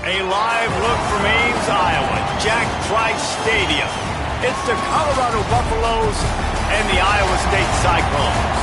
A live look from Ames, Iowa, Jack Trice Stadium. It's the Colorado Buffaloes and the Iowa State Cyclones.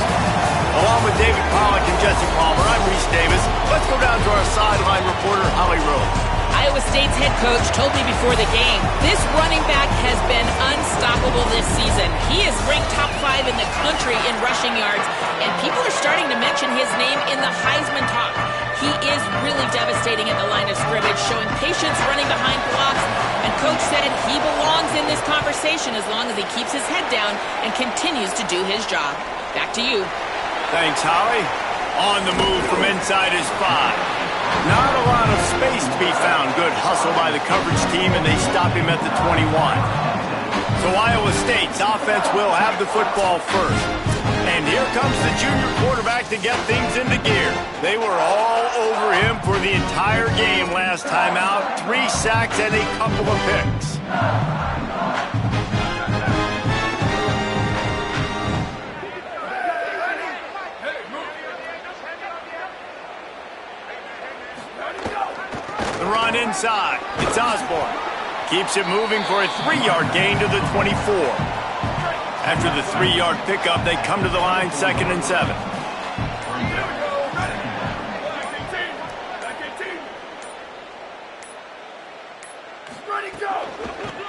Along with David Pollack and Jesse Palmer, I'm Reese Davis. Let's go down to our sideline reporter, Holly Rose. Iowa State's head coach told me before the game, this running back has been unstoppable this season. He is ranked top 5 in the country in rushing yards, and people are starting to mention his name in the Heisman talk. He is really devastating at the line of scrimmage, showing patience running behind blocks, and Coach said he belongs in this conversation as long as he keeps his head down and continues to do his job. Back to you. Thanks, Holly. On the move from inside his 5. Not a lot of space to be found. Good hustle by the coverage team, and they stop him at the 21. So Iowa State's offense will have the football first. And here comes the junior quarterback to get things into gear. They were all over him for the entire game last time out. 3 sacks and a couple of picks. The run inside. It's Osborne. Keeps it moving for a 3-yard gain to the 24. After the 3-yard pickup, they come to the line 2nd and 7.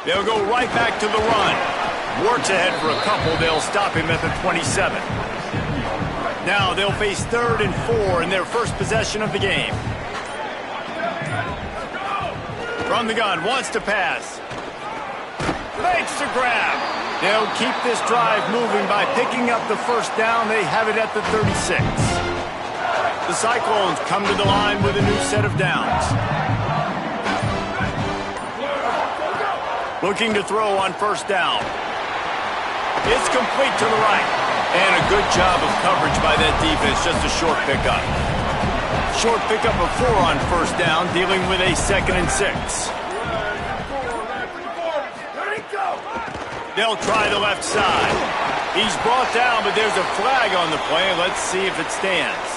They'll go right back to the run. Warts ahead for a couple. They'll stop him at the 27. Now they'll face 3rd and 4 in their first possession of the game. From the gun, wants to pass. Makes the grab. They'll keep this drive moving by picking up the first down. They have it at the 36. The Cyclones come to the line with a new set of downs. Looking to throw on first down. It's complete to the right. And a good job of coverage by that defense. Just a short pickup. Short pickup of 4 on first down, dealing with a 2nd and 6. They'll try the left side. He's brought down, but there's a flag on the play. Let's see if it stands.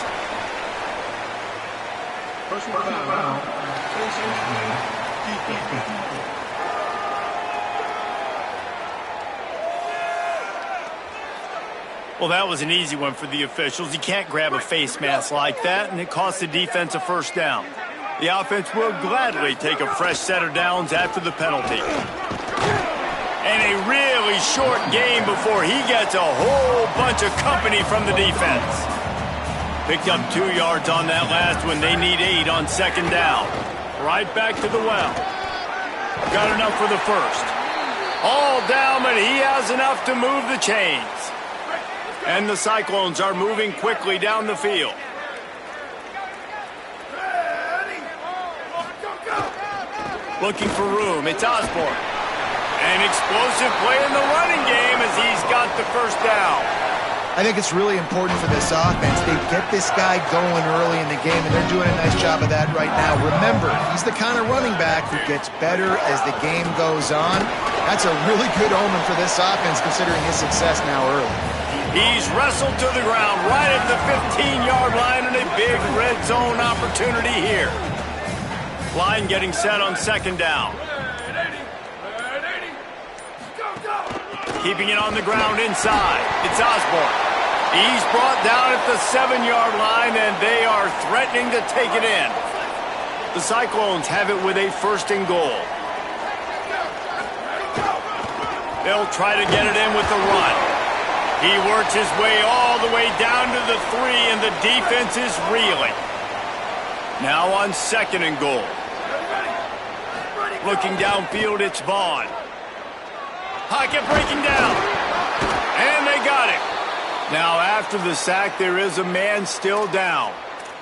Well, that was an easy one for the officials. You can't grab a face mask like that, and it costs the defense a first down. The offense will gladly take a fresh set of downs after the penalty. And a really short game before he gets a whole bunch of company from the defense. Picked up 2 yards on that last one. They need 8 on 2nd down. Right back to the well. Got enough for the first. All down, but he has enough to move the chains. And the Cyclones are moving quickly down the field. Looking for room. It's Osborne. An explosive play in the running game as he's got the first down. I think it's really important for this offense. They get this guy going early in the game, and they're doing a nice job of that right now. Remember, he's the kind of running back who gets better as the game goes on. That's a really good omen for this offense, considering his success now early. He's wrestled to the ground right at the 15-yard line, and a big red zone opportunity here. Line getting set on 2nd down. Keeping it on the ground inside. It's Osborne. He's brought down at the 7-yard line, and they are threatening to take it in. The Cyclones have it with a 1st and goal. They'll try to get it in with the run. He works his way all the way down to the 3, and the defense is reeling. Now on 2nd and goal. Looking downfield, it's Vaughn. Pocket breaking down. And they got it. Now after the sack, there is a man still down.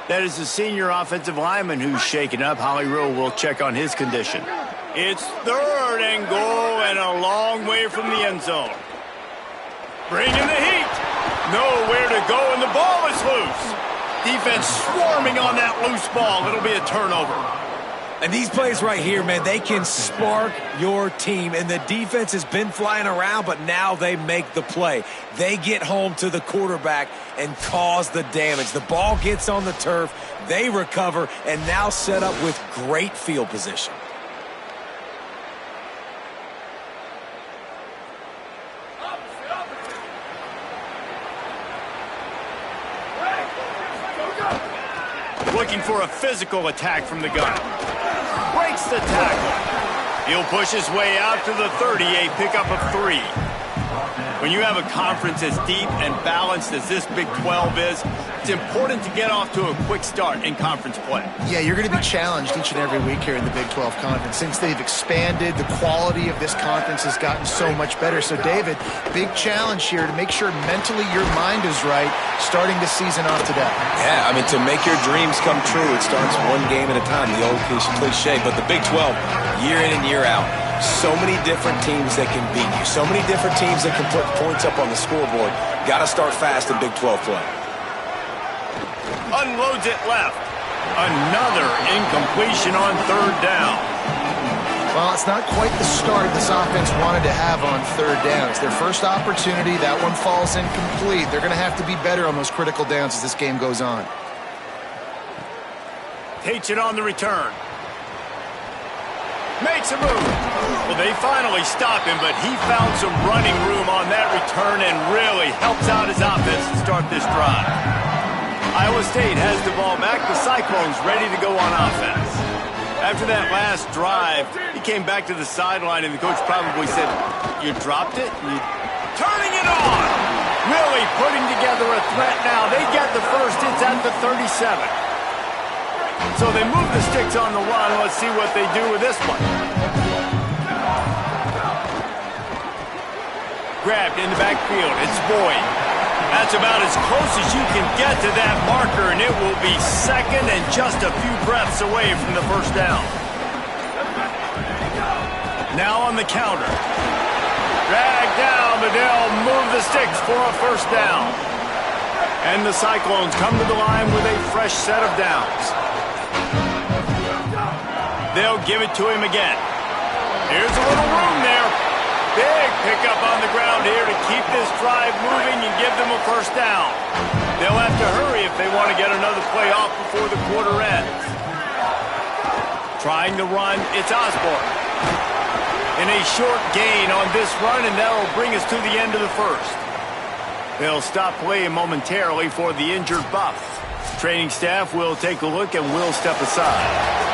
That is the senior offensive lineman who's shaken up. Holly Rowe will check on his condition. It's 3rd and goal and a long way from the end zone. Bringing the heat. Nowhere to go, and the ball is loose. Defense swarming on that loose ball. It'll be a turnover. And these plays right here, man, they can spark your team. And the defense has been flying around, but now they make the play. They get home to the quarterback and cause the damage. The ball gets on the turf, they recover, and now set up with great field position. Looking for a physical attack from the gun. Breaks the tackle. He'll push his way out to the 30, a pickup of 3. When you have a conference as deep and balanced as this Big 12 is, it's important to get off to a quick start in conference play. Yeah, you're going to be challenged each and every week here in the Big 12 Conference. Since they've expanded, the quality of this conference has gotten so much better. So, David, big challenge here to make sure mentally your mind is right starting the season off today. Yeah, I mean, to make your dreams come true, it starts one game at a time, the old cliche. But the Big 12, year in and year out, so many different teams that can beat you. So many different teams that can put points up on the scoreboard. Got to start fast in Big 12 play. Unloads it left. Another incompletion on 3rd down. Well, it's not quite the start this offense wanted to have on 3rd down. It's their first opportunity. That one falls incomplete. They're going to have to be better on those critical downs as this game goes on. Takes it on the return. Makes a move. Well, they finally stop him, but he found some running room on that return and really helps out his offense to start this drive. Iowa State has the ball back. The Cyclones ready to go on offense. After that last drive, he came back to the sideline, and the coach probably said, "You dropped it? Turning it on! Really putting together a threat now. They get the first. It's at the 37. So they move the sticks on the run. Let's see what they do with this one. Grabbed in the backfield. It's Boyd. That's about as close as you can get to that marker, and it will be second and just a few breaths away from the first down. Now on the counter. Dragged down, but they'll move the sticks for a first down. And the Cyclones come to the line with a fresh set of downs. They'll give it to him again. Here's a little room there. Big pickup on the ground here to keep this drive moving and give them a first down. They'll have to hurry if they want to get another play off before the quarter ends. Trying to run, it's Osborne. And a short gain on this run, and that'll bring us to the end of the first. They'll stop playing momentarily for the injured Buff. Training staff will take a look and will step aside.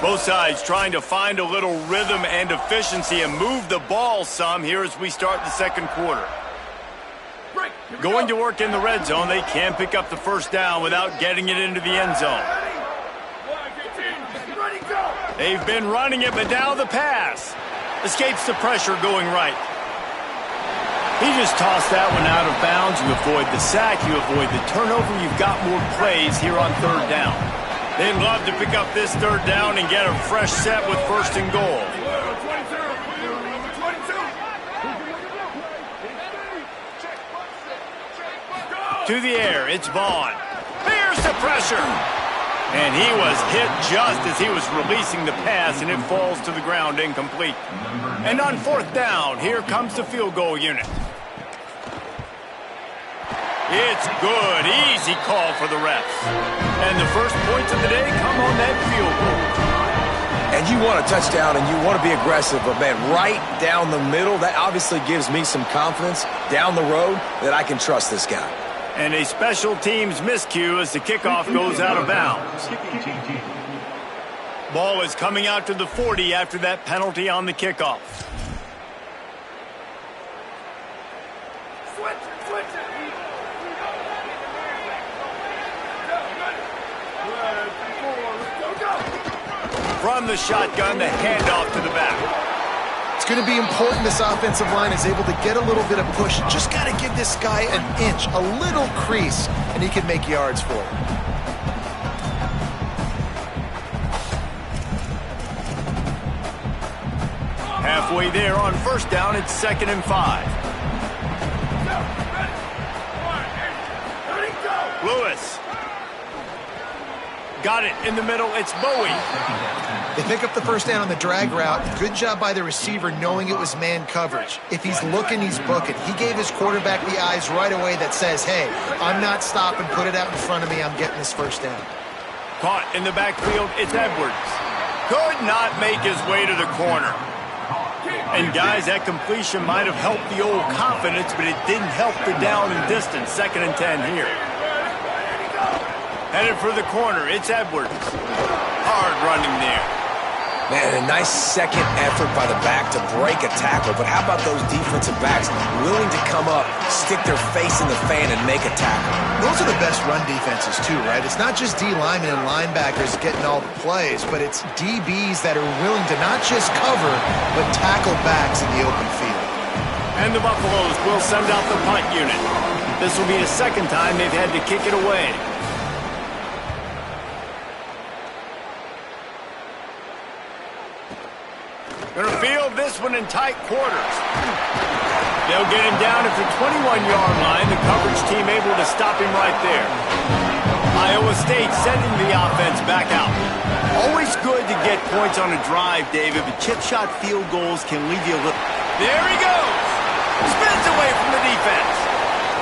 Both sides trying to find a little rhythm and efficiency and move the ball some here as we start the second quarter. Going to work in the red zone, they can pick up the first down without getting it into the end zone. They've been running it, but now the pass. Escapes the pressure going right. He just tossed that one out of bounds. You avoid the sack, you avoid the turnover. You've got more plays here on 3rd down. They'd love to pick up this 3rd down and get a fresh set with 1st and goal. To the air, it's Vaughn. Here's the pressure. And he was hit just as he was releasing the pass, and it falls to the ground incomplete. And on 4th down, here comes the field goal unit. It's good. Easy call for the refs. And the first points of the day come on that field goal. And you want a touchdown and you want to be aggressive, but man, right down the middle, that obviously gives me some confidence down the road that I can trust this guy. And a special teams miscue as the kickoff goes out of bounds. Ball is coming out to the 40 after that penalty on the kickoff. From the shotgun, the handoff to the back. It's going to be important this offensive line is able to get a little bit of push. Just got to give this guy an inch, a little crease, and he can make yards for it. halfway there on first down. It's 2nd and 5. Lewis. Got it in the middle. It's Bowie. They pick up the first down on the drag route. Good job by the receiver knowing it was man coverage. If he's looking, he's booking. He gave his quarterback the eyes right away that says, hey, I'm not stopping. Put it out in front of me. I'm getting this first down. Caught in the backfield. It's Edwards. Could not make his way to the corner. And, guys, that completion might have helped the old confidence, but it didn't help the down and distance. 2nd and 10 here. Headed for the corner. It's Edwards. Hard running there. Man, a nice second effort by the back to break a tackle. But how about those defensive backs willing to come up, stick their face in the fan, and make a tackle? Those are the best run defenses, too, right? It's not just D linemen and linebackers getting all the plays, but it's DBs that are willing to not just cover, but tackle backs in the open field. And the Buffaloes will send out the punt unit. This will be the second time they've had to kick it away. Going to field this one in tight quarters. They'll get him down at the 21-yard line. The coverage team able to stop him right there. Iowa State sending the offense back out. Always good to get points on a drive, David, but chip shot field goals can leave you a little... There he goes! Spins away from the defense.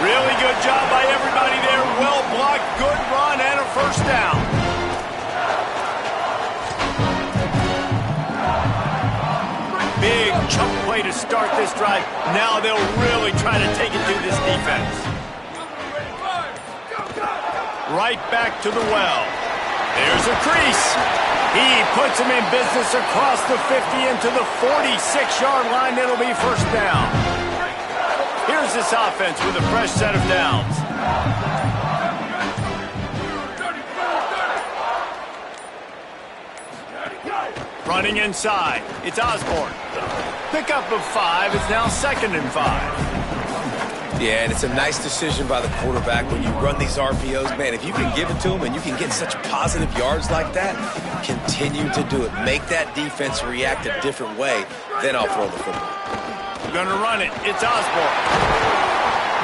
Really good job by everybody there. Well blocked, good run, and a first down. Big chunk play to start this drive. Now they'll really try to take it to this defense. Right back to the well. There's a crease. He puts him in business across the 50 into the 46-yard line. It'll be first down. Here's this offense with a fresh set of downs. Running inside. It's Osborne. Pickup of 5. It's now 2nd and 5. Yeah, and it's a nice decision by the quarterback when you run these RPOs. Man, if you can give it to him and you can get such positive yards like that, continue to do it. Make that defense react a different way, then I'll throw the football. Gonna run it. It's Osborne.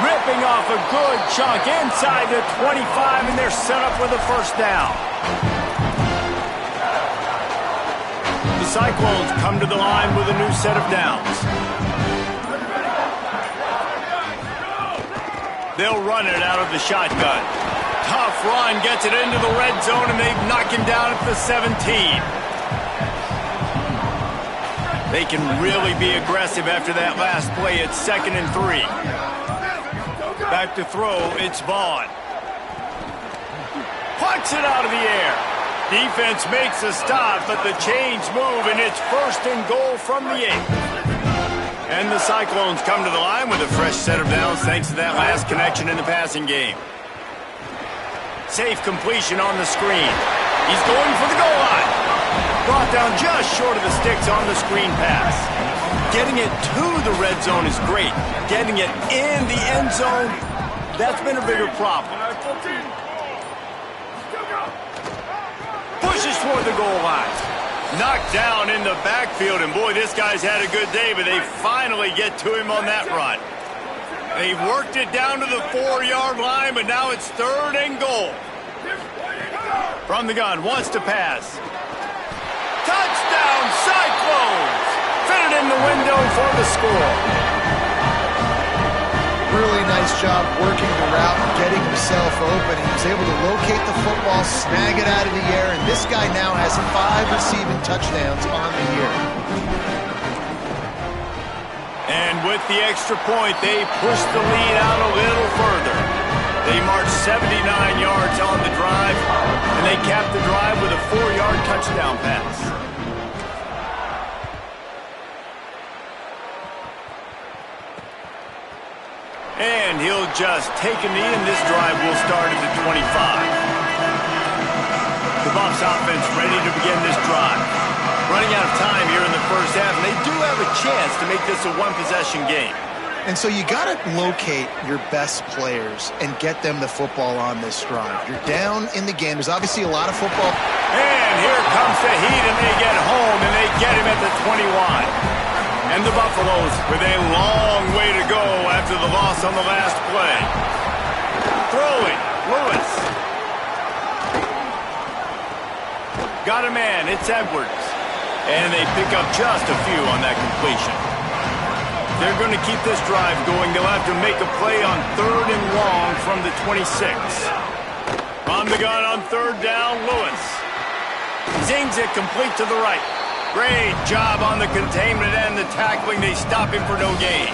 Ripping off a good chunk inside the 25, and they're set up with a first down. The Cyclones come to the line with a new set of downs. They'll run it out of the shotgun. Tough run, gets it into the red zone, and they knock him down at the 17. They can really be aggressive after that last play. It's 2nd and 3. Back to throw, it's Vaughn. Puts it out of the air. Defense makes a stop, but the chains move, and it's 1st and goal from the 8. And the Cyclones come to the line with a fresh set of downs thanks to that last connection in the passing game. Safe completion on the screen. He's going for the goal line. Brought down just short of the sticks on the screen pass. Getting it to the red zone is great. Getting it in the end zone, that's been a bigger problem. Pushes toward the goal line. Knocked down in the backfield, and boy, this guy's had a good day, but they finally get to him on that run. They've worked it down to the 4-yard line, but now it's 3rd and goal. From the gun, wants to pass. Touchdown, Cyclones! Fitted in the window for the score. Really nice job working the route and getting himself open. He was able to locate the football, snag it out of the air, and this guy now has 5 receiving touchdowns on the year. And with the extra point, they push the lead out a little further. They march 79 yards on the drive, and they cap the drive with a 4-yard touchdown pass. And he'll just take a knee, and this drive will start at the 25. The Buffs offense ready to begin this drive. Running out of time here in the first half, and they do have a chance to make this a one-possession game. And so you got to locate your best players and get them the football on this drive. You're down in the game. There's obviously a lot of football. And here comes the heat, and they get home, and they get him at the 21. And the Buffaloes with a long way to go after the loss on the last play. Throwing, Lewis. Got a man, it's Edwards. And they pick up just a few on that completion. They're going to keep this drive going. They'll have to make a play on 3rd and long from the 26. On the gun on 3rd down, Lewis. Zings it complete to the right. Great job on the containment and the tackling. They stop him for no gain.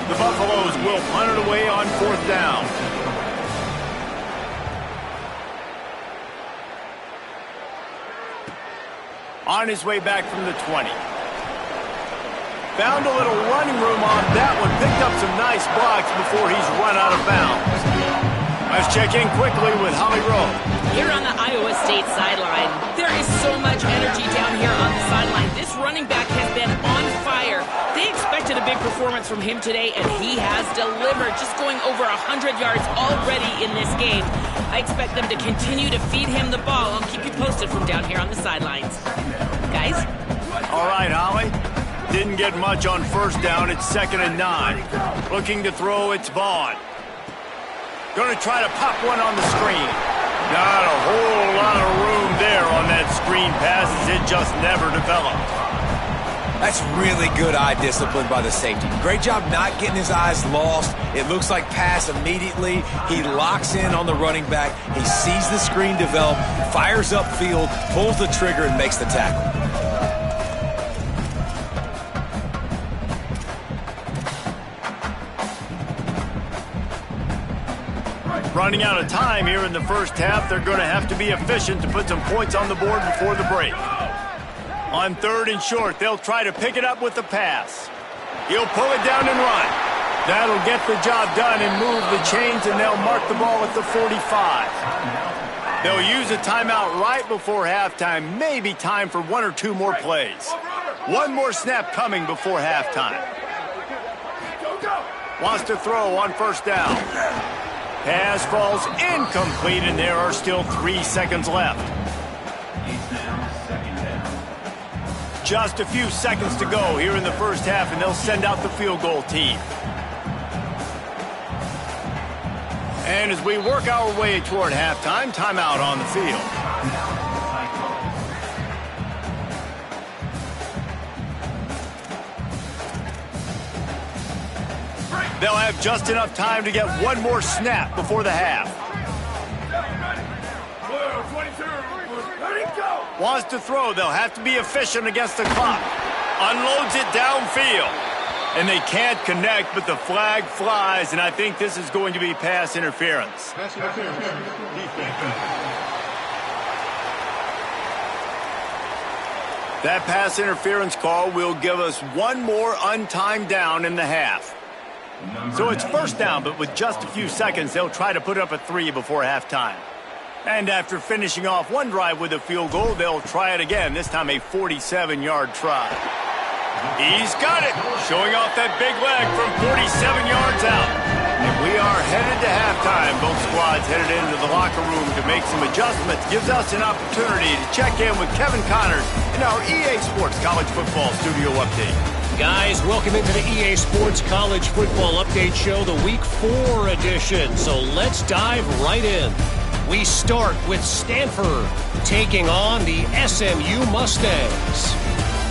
The Buffaloes will punt it away on 4th down. On his way back from the 20. Found a little running room on that one. Picked up some nice blocks before he's run out of bounds. Let's check in quickly with Holly Rowe. Here on the Iowa State sideline, there is so much energy down here on the sideline. This running back has been on fire. They expected a big performance from him today, and he has delivered, just going over 100 yards already in this game. I expect them to continue to feed him the ball. I'll keep you posted from down here on the sidelines. Guys? All right, Holly. Didn't get much on 1st down. It's 2nd and 9. Looking to throw, it's Vaughn. Going to try to pop one on the screen. Not a whole lot of room there on that screen pass as it just never developed. That's really good eye discipline by the safety. Great job not getting his eyes lost. It looks like pass immediately. He locks in on the running back. He sees the screen develop, fires upfield, pulls the trigger, and makes the tackle. Running out of time here in the first half. They're going to have to be efficient to put some points on the board before the break. On 3rd and short, they'll try to pick it up with the pass. He'll pull it down and run. That'll get the job done and move the chains, and they'll mark the ball at the 45. They'll use a timeout right before halftime. Maybe time for 1 or 2 more plays. One more snap coming before halftime. Wants to throw on 1st down. Pass falls incomplete, and there are still 3 seconds left. Just a few seconds to go here in the first half, and they'll send out the field goal team. And as we work our way toward halftime, timeout on the field. They'll have just enough time to get one more snap before the half. Wants to throw. They'll have to be efficient against the clock. Unloads it downfield. And they can't connect, but the flag flies, and I think this is going to be pass interference. That pass interference call will give us one more untimed down in the half. So it's 1st down, but with just a few seconds, they'll try to put up a 3 before halftime. And after finishing off one drive with a field goal, they'll try it again, this time a 47-yard try. He's got it, showing off that big leg from 47 yards out. And we are headed to halftime. Both squads headed into the locker room to make some adjustments. Gives us an opportunity to check in with Kevin Connors in our EA Sports College Football Studio Update. Guys, welcome into the EA Sports College Football Update Show, the Week 4 edition. So let's dive right in. We start with Stanford taking on the SMU Mustangs.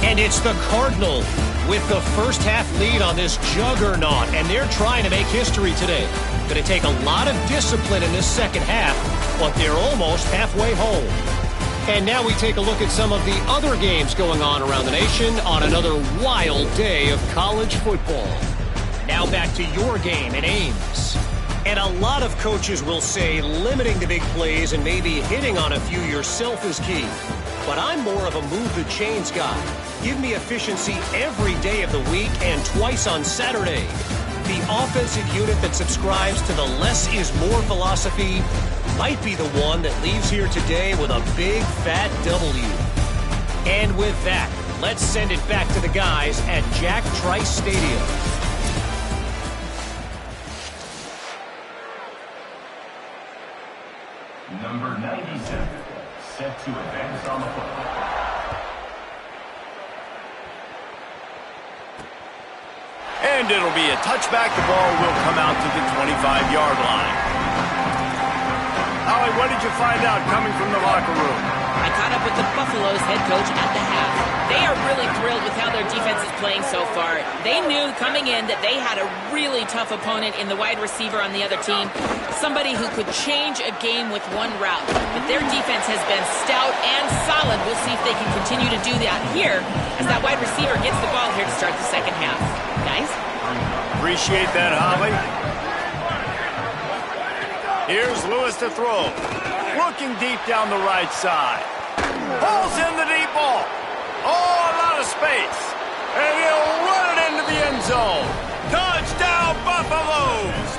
And it's the Cardinal with the first half lead on this juggernaut, and they're trying to make history today. Going to take a lot of discipline in this second half, but they're almost halfway home. And now we take a look at some of the other games going on around the nation on another wild day of college football. Now back to your game in Ames. And a lot of coaches will say limiting the big plays and maybe hitting on a few yourself is key. But I'm more of a move the chains guy. Give me efficiency every day of the week and twice on Saturday. The offensive unit that subscribes to the less is more philosophy might be the one that leaves here today with a big fat W. And with that, let's send it back to the guys at Jack Trice Stadium. Number 97, set to advance on the football. And it'll be a touchback. The ball will come out to the 25-yard line. Holly, what did you find out coming from the locker room? I caught up with the Buffalo's head coach at the half. They are really thrilled with how their defense is playing so far. They knew coming in that they had a really tough opponent in the wide receiver on the other team, somebody who could change a game with one route. But their defense has been stout and solid. We'll see if they can continue to do that here as that wide receiver gets the ball here to start the second half. Guys? Appreciate that, Holly. Here's Lewis to throw. Looking deep down the right side. Pulls in the deep ball. Oh, a lot of space. And he'll run it into the end zone. Touchdown, Buffaloes!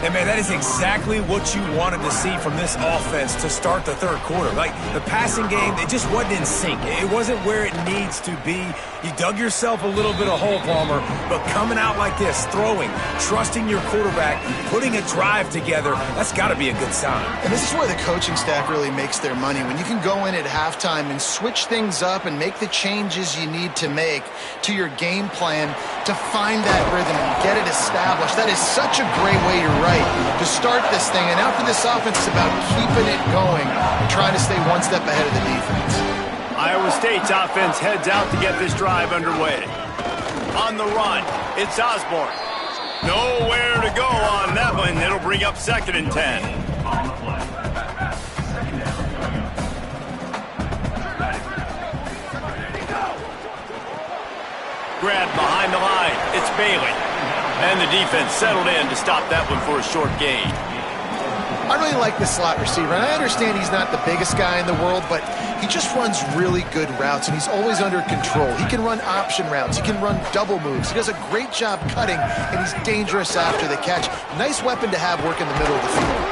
And, man, that is exactly what you wanted to see from this offense to start the third quarter. Like, the passing game, it just wasn't in sync. It wasn't where it needs to be. You dug yourself a little bit of hole, Palmer, but coming out like this, throwing, trusting your quarterback, putting a drive together, that's got to be a good sign. And this is where the coaching staff really makes their money. When you can go in at halftime and switch things up and make the changes you need to make to your game plan to find that rhythm and get it established. That is such a great way, you're right, to start this thing. And now for this offense, it's about keeping it going and trying to stay one step ahead of the defense. Iowa State's offense heads out to get this drive underway. On the run, it's Osborne. Nowhere to go on that one. It'll bring up 2nd and 10. Grab behind the line. It's Bailey. And the defense settled in to stop that one for a short gain. I really like the slot receiver, and I understand he's not the biggest guy in the world, but he just runs really good routes, and he's always under control. He can run option routes. He can run double moves. He does a great job cutting, and he's dangerous after the catch. Nice weapon to have work in the middle of the field.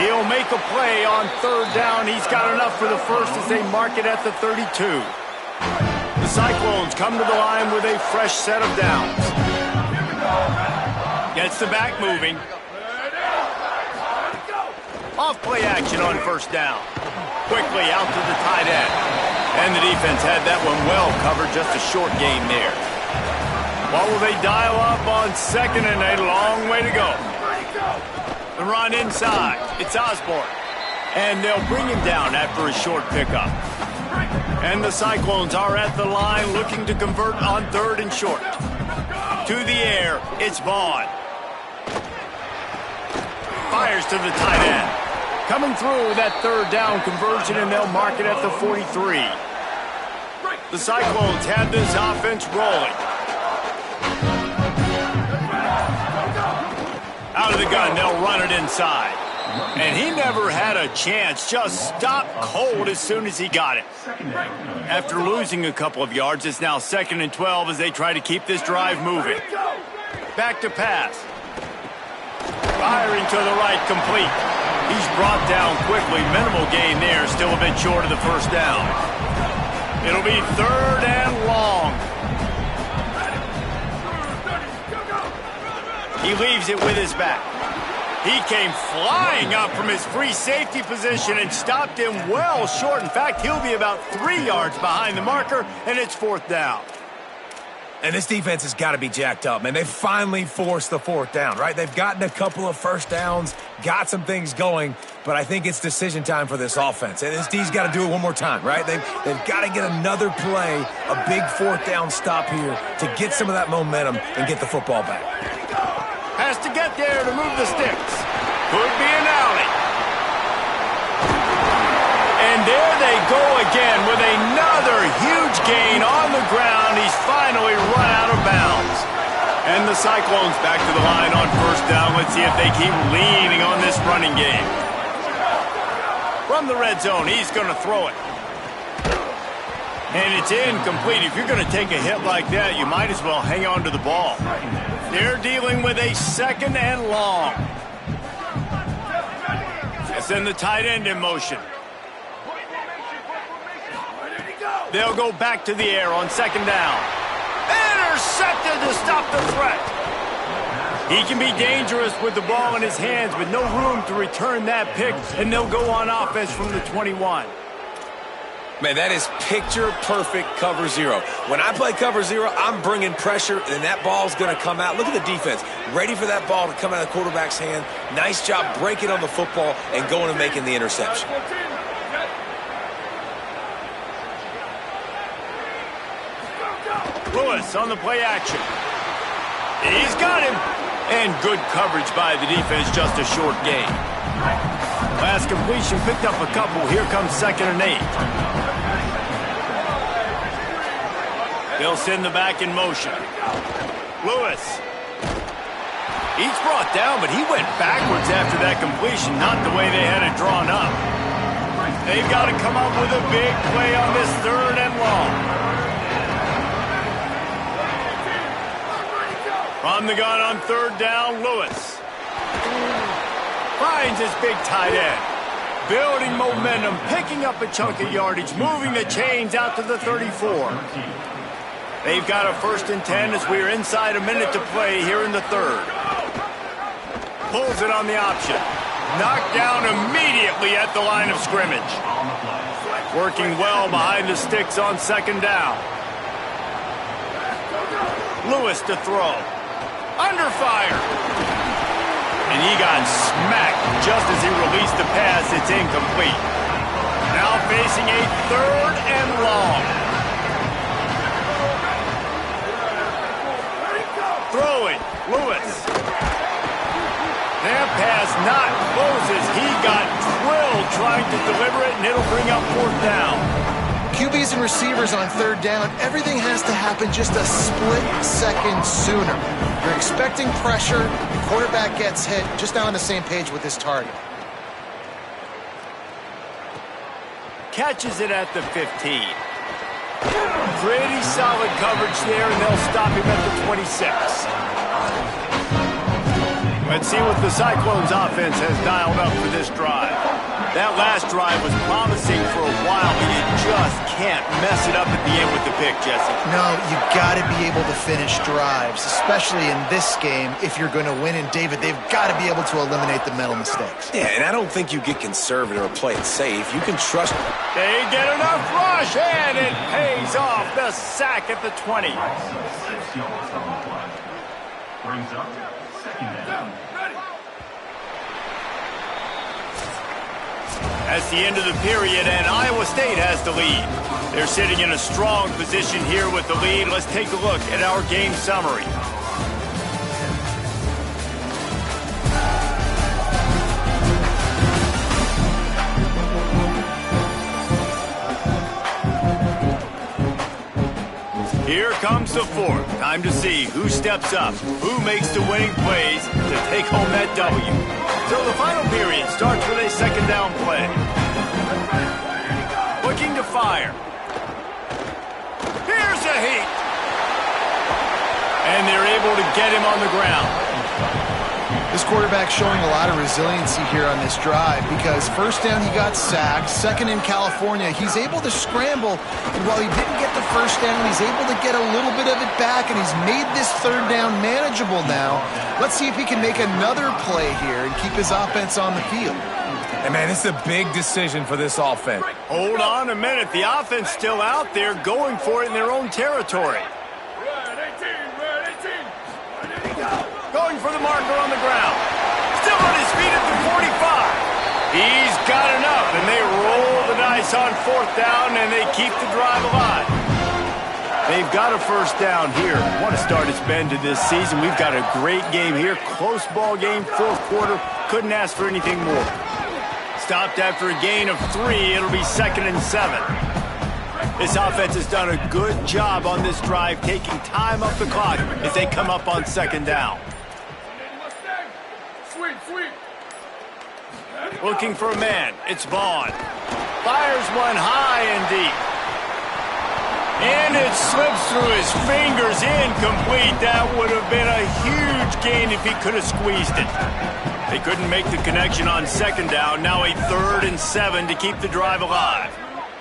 He'll make a play on 3rd down. He's got enough for the first as they mark it at the 32. The Cyclones come to the line with a fresh set of downs. Gets the back moving. Off play action on 1st down. Quickly out to the tight end. And the defense had that one well covered, just a short gain there. What will they dial up on 2nd and a long way to go? The run inside. It's Osborne. And they'll bring him down after a short pickup. And the Cyclones are at the line looking to convert on 3rd and short. To the air, it's Vaughn. Fires to the tight end. Coming through that 3rd down conversion, and they'll mark it at the 43. The Cyclones had this offense rolling. Out of the gun, they'll run it inside. And he never had a chance, just stopped cold as soon as he got it. After losing a couple of yards, it's now 2nd and 12 as they try to keep this drive moving. Back to pass. Firing to the right, complete. He's brought down quickly. Minimal gain there, still a bit short of the 1st down. It'll be 3rd and long. He leaves it with his back. He came flying up from his free safety position and stopped him well short. In fact, he'll be about 3 yards behind the marker, and it's 4th down. And this defense has got to be jacked up, man. They finally forced the 4th down, right? They've gotten a couple of 1st downs, got some things going, but I think it's decision time for this offense. And this D's got to do it one more time, right? They've got to get another play, a big 4th down stop here to get some of that momentum and get the football back. Has to get there to move the sticks. Could be an alley. And there they go again with another huge gain on the ground. He's finally run out of bounds. And the Cyclones back to the line on 1st down. Let's see if they keep leaning on this running game. From the red zone, he's going to throw it. And it's incomplete. If you're going to take a hit like that, you might as well hang on to the ball. They're dealing with a 2nd and long. It's in the tight end in motion. They'll go back to the air on 2nd down. Intercepted to stop the threat. He can be dangerous with the ball in his hands, but no room to return that pick, and they'll go on offense from the 21. Man, that is picture-perfect cover zero. When I play cover zero, I'm bringing pressure, and that ball's going to come out. Look at the defense. Ready for that ball to come out of the quarterback's hand. Nice job breaking on the football and going and making the interception. Lewis on the play action. He's got him. And good coverage by the defense, just a short gain. Last completion picked up a couple. Here comes 2nd and 8. They'll send the back in motion. Lewis. He's brought down, but he went backwards after that completion, not the way they had it drawn up. They've got to come up with a big play on this 3rd and long. From the gun on 3rd down, Lewis. Finds his big tight end. Building momentum, picking up a chunk of yardage, moving the chains out to the 34. They've got a 1st and 10 as we are inside a minute to play here in the 3rd. Pulls it on the option. Knocked down immediately at the line of scrimmage. Working well behind the sticks on 2nd down. Lewis to throw. Under fire. And he got smacked just as he released the pass. It's incomplete. Now facing a 3rd and long. Throwing. Lewis. That pass not closes. He got drilled trying to deliver it, and it'll bring up 4th down. QBs and receivers on 3rd down, everything has to happen just a split second sooner. You're expecting pressure, the quarterback gets hit, just not on the same page with his target. Catches it at the 15. Pretty solid coverage there, and they'll stop him at the 26. Let's see what the Cyclones offense has dialed up for this drive. That last drive was promising for a while, but you just can't mess it up at the end with the pick, Jesse. No, you got to be able to finish drives, especially in this game if you're going to win. And David, they've got to be able to eliminate the mental mistakes. Yeah, and I don't think you get conservative or play it safe. You can trust. They get enough rush, and it pays off. The sack at the 20. Brings up 2nd down. That's the end of the period, and Iowa State has the lead. They're sitting in a strong position here with the lead. Let's take a look at our game summary. Here comes the 4th. Time to see who steps up, who makes the winning plays to take home that W. So the final period starts with a 2nd down play. Looking to fire. Here's a heat. And they're able to get him on the ground. This quarterback showing a lot of resiliency here on this drive because 1st down he got sacked, 2nd in California, he's able to scramble, and while he didn't get the 1st down, he's able to get a little bit of it back, and he's made this 3rd down manageable now. Let's see if he can make another play here and keep his offense on the field. And man, this is a big decision for this offense. Hold on a minute. The offense still out there going for it in their own territory. Going for the marker on the ground. Still on his feet at the 45. He's got enough, and they roll the dice on 4th down, and they keep the drive alive. They've got a 1st down here. What a start it's been to this season. We've got a great game here. Close ball game, 4th quarter. Couldn't ask for anything more. Stopped after a gain of 3. It'll be 2nd and 7. This offense has done a good job on this drive, taking time off the clock as they come up on 2nd down. Looking for a man. It's Vaughn. Fires one high and deep. And it slips through his fingers, incomplete. That would have been a huge gain if he could have squeezed it. They couldn't make the connection on 2nd down. Now a 3rd and 7 to keep the drive alive.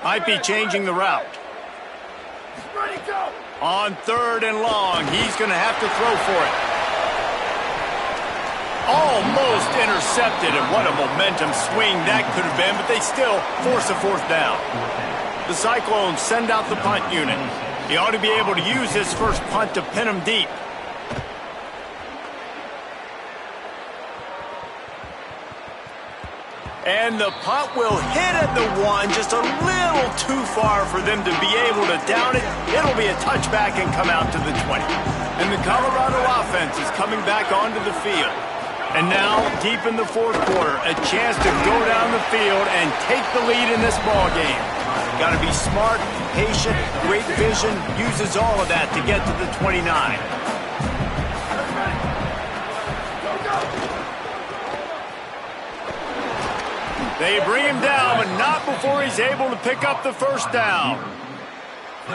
Might be changing the route. On 3rd and long, he's going to have to throw for it. Almost intercepted, and what a momentum swing that could have been, but they still force a 4th down. The Cyclones send out the punt unit. He ought to be able to use his first punt to pin him deep. And the punt will hit at the 1, just a little too far for them to be able to down it. It'll be a touchback and come out to the 20. And the Colorado offense is coming back onto the field. And now, deep in the fourth quarter, a chance to go down the field and take the lead in this ball game. Got to be smart, patient, great vision, uses all of that to get to the 29. They bring him down, but not before he's able to pick up the first down.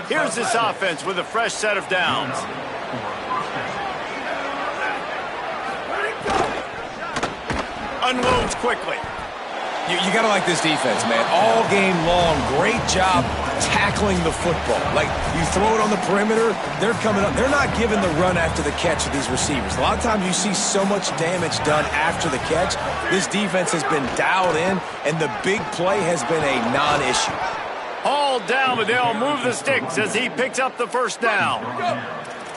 Here's this offense with a fresh set of downs. Unloads quickly. You got to like this defense, man. All game long, great job tackling the football. Like, you throw it on the perimeter, they're coming up. They're not giving the run after the catch to these receivers. A lot of times you see so much damage done after the catch. This defense has been dialed in, and the big play has been a non-issue. Hauled down, but they'll move the sticks as he picks up the first down.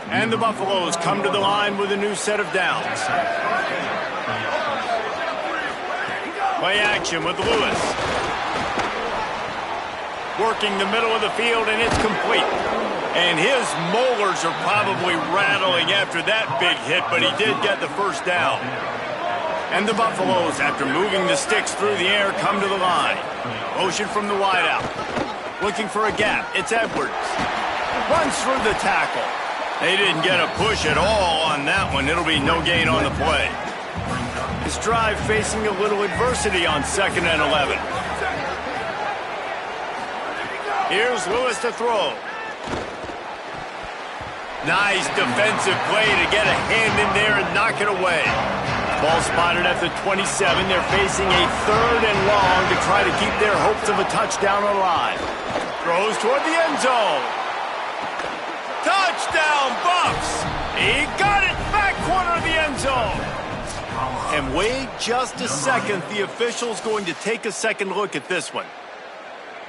And the Buffaloes come to the line with a new set of downs. Play action with Lewis. Working the middle of the field, and it's complete. And his molars are probably rattling after that big hit, but he did get the first down. And the Buffaloes, after moving the sticks through the air, come to the line. Motion from the wideout. Looking for a gap. It's Edwards. Runs through the tackle. They didn't get a push at all on that one. It'll be no gain on the play. This drive facing a little adversity on 2nd and 11. Here's Lewis to throw. Nice defensive play to get a hand in there and knock it away. Ball spotted at the 27. They're facing a 3rd and long to try to keep their hopes of a touchdown alive. Throws toward the end zone. Touchdown, Buffs! He got it back corner of the end zone. And wait just a second. The official's going to take a second look at this one.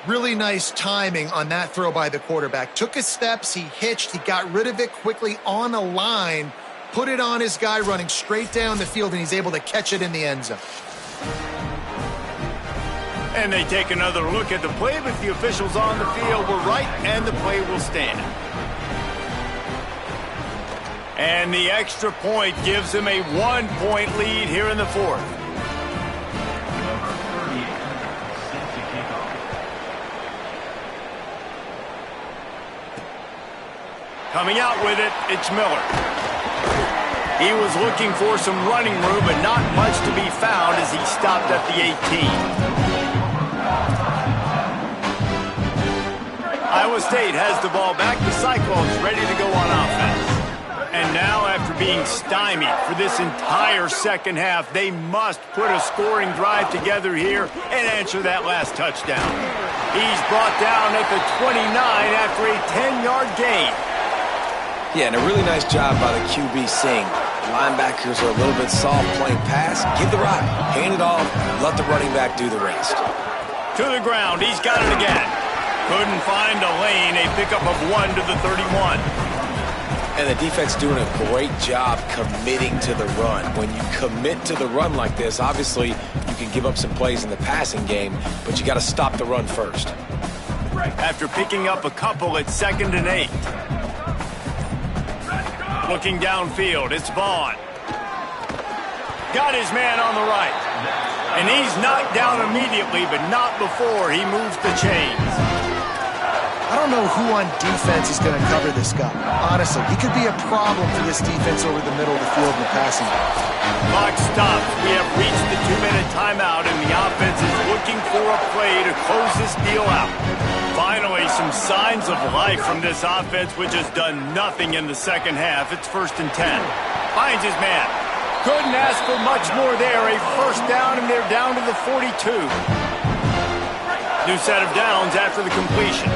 Really nice timing on that throw by the quarterback. Took his steps, he hitched, he got rid of it quickly on a line, put it on his guy running straight down the field, and he's able to catch it in the end zone. And they take another look at the play, but the officials on the field were right, and the play will stand. And the extra point gives him a 1-point lead here in the fourth. Coming out with it, it's Miller. He was looking for some running room, but not much to be found as he stopped at the 18. Iowa State has the ball back. The Cyclones ready to go on offense. And now, after being stymied for this entire second half, they must put a scoring drive together here and answer that last touchdown. He's brought down at the 29 after a 10-yard gain. Yeah, and a really nice job by the QB seeing. Linebackers are a little bit soft playing pass. Give the rock, hand it off, let the running back do the rest. To the ground, he's got it again. Couldn't find a lane, a pickup of 1 to the 31. And the defense doing a great job committing to the run. When you commit to the run like this, obviously you can give up some plays in the passing game, but you got to stop the run first. After picking up a couple at 2nd and 8. Looking downfield, it's Vaughn. Got his man on the right. And he's knocked down immediately, but not before he moves the chains. I don't know who on defense is going to cover this guy. Honestly, he could be a problem for this defense over the middle of the field in the passing game. Clock stops. We have reached the 2-minute timeout, and the offense is looking for a play to close this deal out. Finally, some signs of life from this offense, which has done nothing in the second half. It's 1st and 10. Finds his man. Couldn't ask for much more there. A first down, and they're down to the 42. New set of downs after the completion.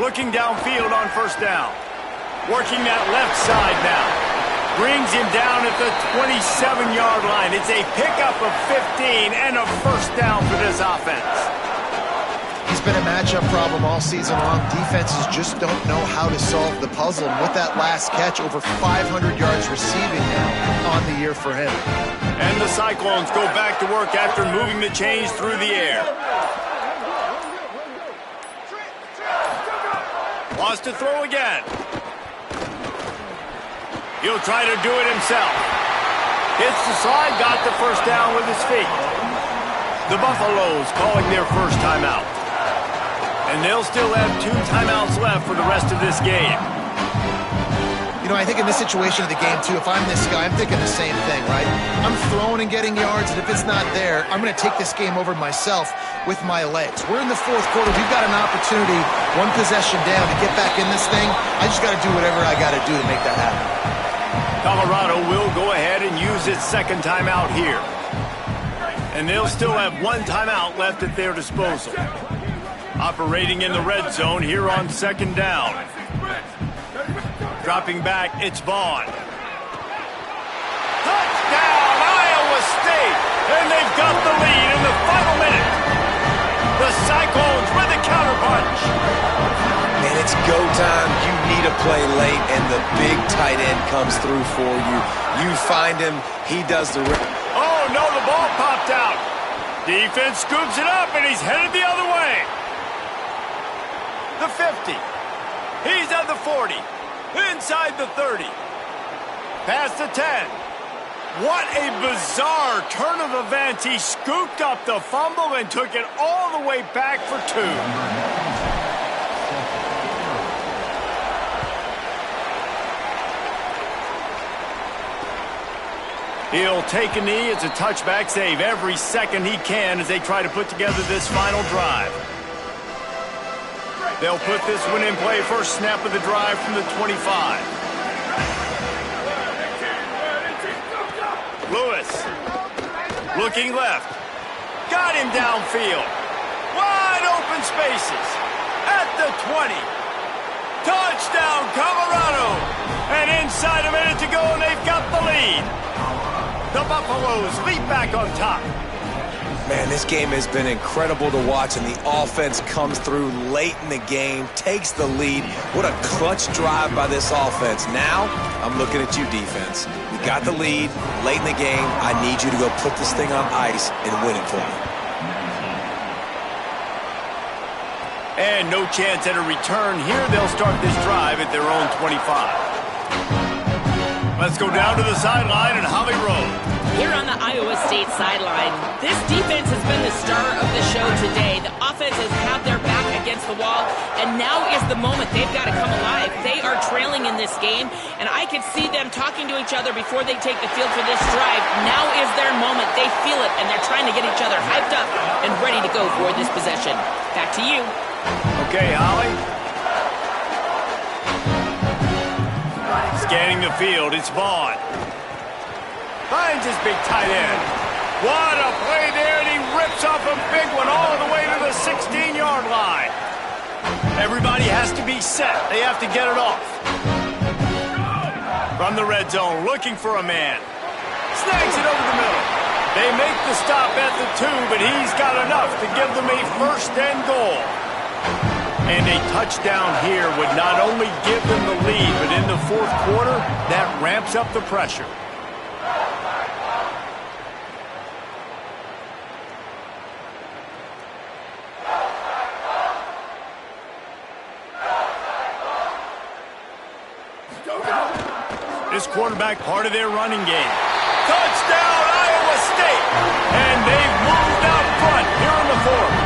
Looking downfield on 1st down. Working that left side now. Brings him down at the 27-yard line. It's a pickup of 15 and a first down for this offense. He's been a matchup problem all season long. Defenses just don't know how to solve the puzzle. And with that last catch, over 500 yards receiving now on the year for him. And the Cyclones go back to work after moving the chains through the air. Wants to throw again. He'll try to do it himself. Hits the slide, got the first down with his feet. The Buffaloes calling their first timeout. And they'll still have 2 timeouts left for the rest of this game. You know, I think in this situation of the game, too, if I'm this guy, I'm thinking the same thing, right? I'm throwing and getting yards, and if it's not there, I'm going to take this game over myself with my legs. We're in the fourth quarter. We've got an opportunity, 1 possession down, to get back in this thing. I just got to do whatever I got to do to make that happen. Colorado will go ahead and use its second timeout here. And they'll still have 1 timeout left at their disposal. Operating in the red zone here on second down. Dropping back, it's Vaughn. Touchdown, Iowa State! And they've got the lead in the final minute. The Cyclones with a counterpunch. Man, it's go time. You need a play late, and the big tight end comes through for you. You find him, he does the... Oh, no, the ball popped out. Defense scoops it up, and he's headed the other way. The 50. He's at the 40. Inside the 30. Past the 10. What a bizarre turn of events. He scooped up the fumble and took it all the way back for 2. He'll take a knee. It's a touchback save every second he can as they try to put together this final drive. They'll put this one in play first snap of the drive from the 25. Lewis. Looking left. Got him downfield. Wide open spaces. At the 20. Touchdown, Colorado. And inside a minute to go, and they've got the lead. The Buffaloes leap back on top. Man, this game has been incredible to watch, and the offense comes through late in the game, takes the lead. What a clutch drive by this offense. Now, I'm looking at you, defense. We got the lead late in the game. I need you to go put this thing on ice and win it for me. And no chance at a return here. They'll start this drive at their own 25. Let's go down to the sideline at Holly Road. Here on the Iowa State sideline, this defense has been the star of the show today. The offense has had their back against the wall, and now is the moment they've got to come alive. They are trailing in this game, and I can see them talking to each other before they take the field for this drive. Now is their moment. They feel it, and they're trying to get each other hyped up and ready to go for this possession. Back to you. Okay, Holly. Scanning the field, it's Vaughn. Finds his big tight end. What a play there, and he rips off a big one all the way to the 16-yard line. Everybody has to be set. They have to get it off. From the red zone, looking for a man. Snags it over the middle. They make the stop at the 2, but he's got enough to give them a first and goal. And a touchdown here would not only give them the lead, but in the fourth quarter, that ramps up the pressure. This quarterback part of their running game. Touchdown, Iowa State! And they've moved out front here in the fourth.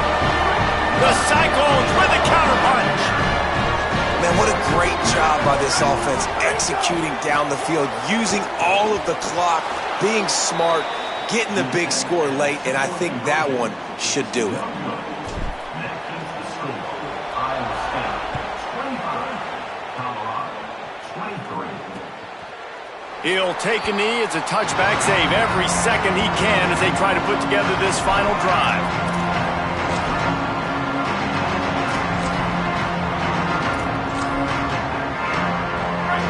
The Cyclones with a counterpunch. Man, what a great job by this offense executing down the field, using all of the clock, being smart, getting the big score late, and I think that one should do it. He'll take a knee. It's a touchback save every second he can as they try to put together this final drive.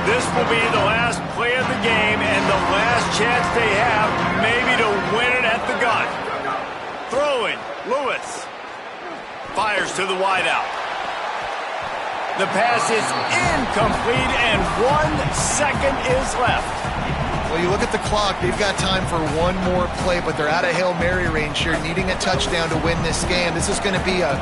This will be the last play of the game and the last chance they have maybe to win it at the gun. Throwing, Lewis. Fires to the wideout. The pass is incomplete and 1 second is left. Well, you look at the clock, they've got time for one more play, but they're out of Hail Mary range here, needing a touchdown to win this game. This is going to be a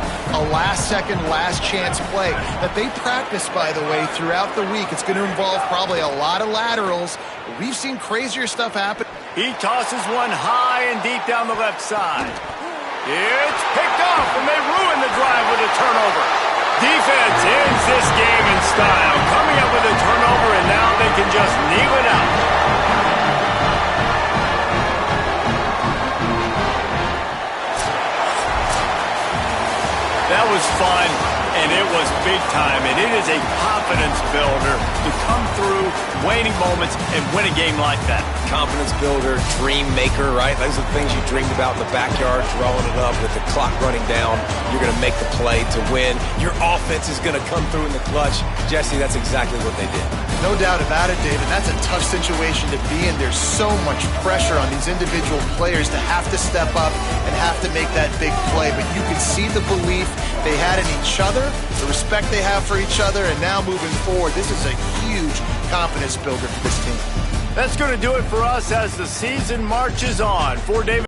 last-second, last-chance play that they practice, by the way, throughout the week. It's going to involve probably a lot of laterals. We've seen crazier stuff happen. He tosses one high and deep down the left side. It's picked off, and they ruin the drive with a turnover. Defense ends this game in style, coming up with a turnover, and now they can just kneel it out. That was fun, and it was big time, and it is a confidence builder to come through waning moments and win a game like that. Confidence builder, dream maker, right? Those are the things you dreamed about in the backyard, drawing it up with the clock running down. You're going to make the play to win. Your offense is going to come through in the clutch. Jesse, that's exactly what they did. No doubt about it, David. That's a tough situation to be in. There's so much pressure on these individual players to have to step up and have to make that big play. But you can see the belief they had in each other, the respect they have for each other, and now moving forward, this is a huge confidence builder for this team. That's going to do it for us as the season marches on. For David